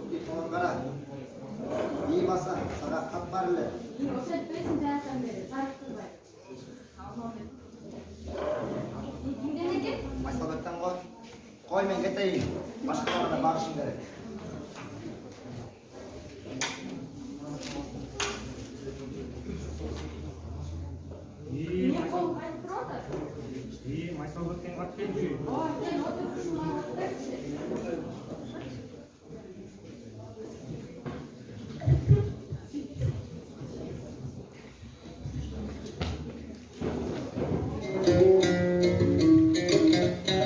Oğlum kara. İyi basa. Sana kap var mı? Masalahtan koy. Koy men keteyim. Başkalarına bağışın gerek. Майсалбек кат келчү.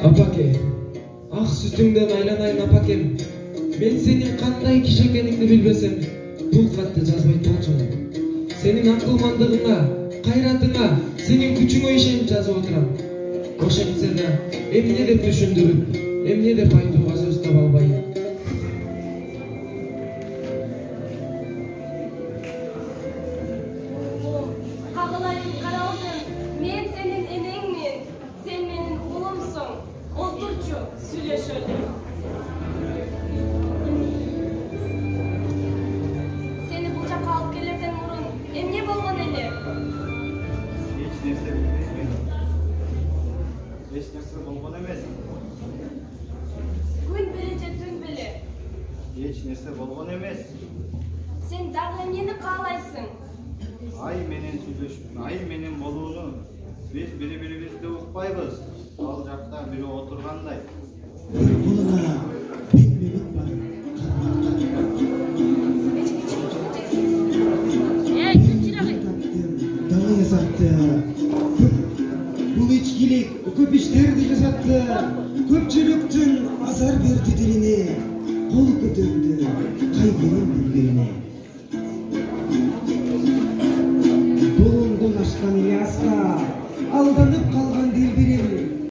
Апаке, ак сүтүңдөн айланайын апакем. Мен сенин кандай киши экениңди билбесем, бул катты жазбайт болчумун. Сенин акылмандыгыңа, кайратыңа, сенин күчүңө ишенип жазып отурам. Ошентсе да, эмне деп түшүндүрүп, эмне деп айтууга сөз таба албайм. Кагылайын каралдым, мен сенин энеңмин, сен менин улумсуң. Олтурчу, сүйлөшөлү. Сени бул жакка алып келерден мурун эмне болгон эле? Эч нерсе билбейм. Эч нерсе болгон эмес. Күн беле же түн беле? Эч нерсе болгон эмес. Сен дагы эмнени каалайсың? Ай менен сүйлөшүп, ай менен болууну биз бири-бирибизди укпайбыз. Ал жакта бири отургандай. Bir koluna bilmemek var. Dağ yasattı. Bul içkilik, köp işlerdi yasattı. Köpçülüktün azar verdi diline. Kol götürdü kaygının güllerine.